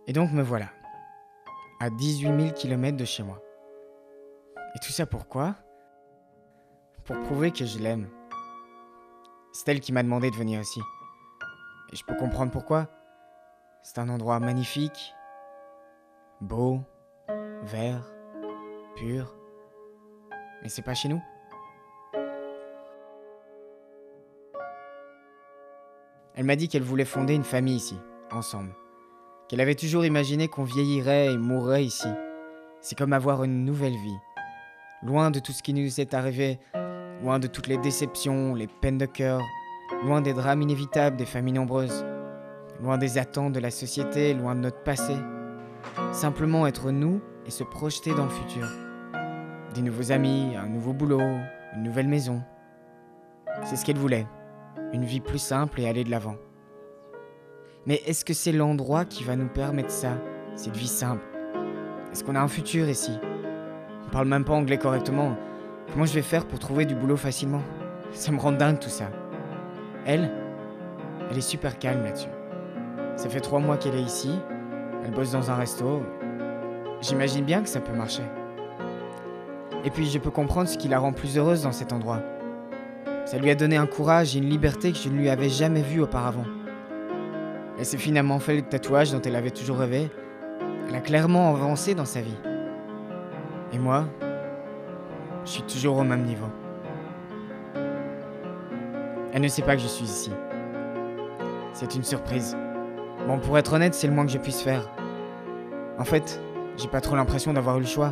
Et donc me voilà, à 18 000 km de chez moi. Et tout ça pourquoi ? Pour prouver que je l'aime. C'est elle qui m'a demandé de venir ici. Et je peux comprendre pourquoi. C'est un endroit magnifique, beau, vert, pur. Mais c'est pas chez nous. Elle m'a dit qu'elle voulait fonder une famille ici, ensemble. Qu'elle avait toujours imaginé qu'on vieillirait et mourrait ici. C'est comme avoir une nouvelle vie. Loin de tout ce qui nous est arrivé, loin de toutes les déceptions, les peines de cœur, loin des drames inévitables des familles nombreuses, loin des attentes de la société, loin de notre passé. Simplement être nous et se projeter dans le futur. Des nouveaux amis, un nouveau boulot, une nouvelle maison. C'est ce qu'elle voulait. Une vie plus simple et aller de l'avant. Mais est-ce que c'est l'endroit qui va nous permettre ça, cette vie simple ? Est-ce qu'on a un futur ici ? On parle même pas anglais correctement. Comment je vais faire pour trouver du boulot facilement ? Ça me rend dingue tout ça. Elle est super calme là-dessus. Ça fait 3 mois qu'elle est ici. Elle bosse dans un resto. J'imagine bien que ça peut marcher. Et puis je peux comprendre ce qui la rend plus heureuse dans cet endroit. Ça lui a donné un courage et une liberté que je ne lui avais jamais vue auparavant. Elle s'est finalement fait le tatouage dont elle avait toujours rêvé. Elle a clairement avancé dans sa vie. Et moi, je suis toujours au même niveau. Elle ne sait pas que je suis ici. C'est une surprise. Bon, pour être honnête, c'est le moins que je puisse faire. En fait, j'ai pas trop l'impression d'avoir eu le choix.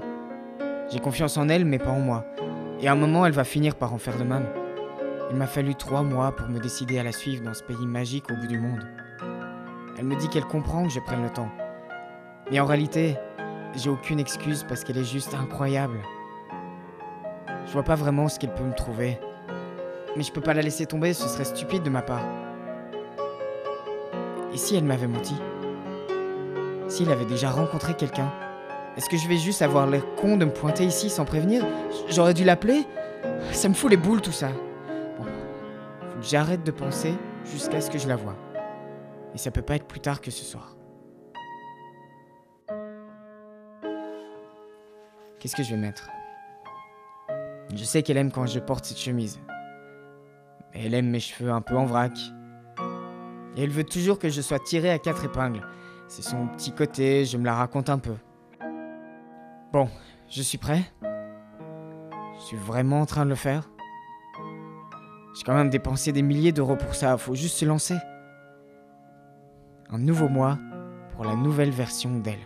J'ai confiance en elle, mais pas en moi. Et à un moment, elle va finir par en faire de même. Il m'a fallu 3 mois pour me décider à la suivre dans ce pays magique au bout du monde. Elle me dit qu'elle comprend que je prenne le temps. Mais en réalité, j'ai aucune excuse parce qu'elle est juste incroyable. Je vois pas vraiment ce qu'elle peut me trouver. Mais je peux pas la laisser tomber, ce serait stupide de ma part. Et si elle m'avait menti ? S'il avait déjà rencontré quelqu'un ? Est-ce que je vais juste avoir l'air con de me pointer ici sans prévenir ? J'aurais dû l'appeler ? Ça me fout les boules tout ça. Bon, faut que j'arrête de penser jusqu'à ce que je la voie. Et ça peut pas être plus tard que ce soir. Qu'est-ce que je vais mettre ? Je sais qu'elle aime quand je porte cette chemise. Et elle aime mes cheveux un peu en vrac. Et elle veut toujours que je sois tiré à 4 épingles. C'est son petit côté, je me la raconte un peu. Bon, je suis prêt. Je suis vraiment en train de le faire. J'ai quand même dépensé des milliers d'euros pour ça, faut juste se lancer. Un nouveau mois pour la nouvelle version d'elle.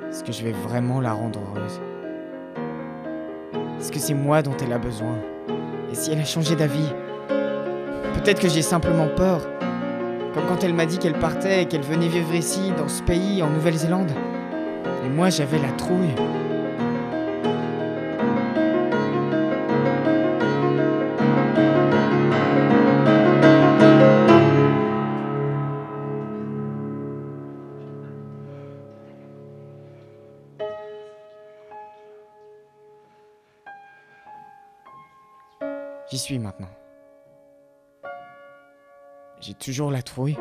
Est-ce que je vais vraiment la rendre heureuse ? Est-ce que c'est moi dont elle a besoin ? Et si elle a changé d'avis ? Peut-être que j'ai simplement peur. Comme quand elle m'a dit qu'elle partait et qu'elle venait vivre ici, dans ce pays, en Nouvelle-Zélande. Et moi, j'avais la trouille. J'y suis maintenant. J'ai toujours la trouille.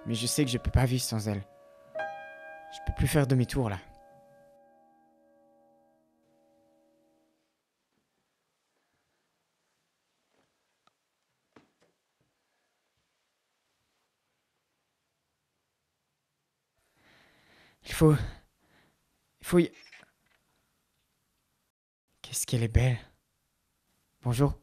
Mais je sais que je peux pas vivre sans elle. Je peux plus faire demi-tour là. Il faut... Qu'est-ce qu'elle est belle. Bonjour.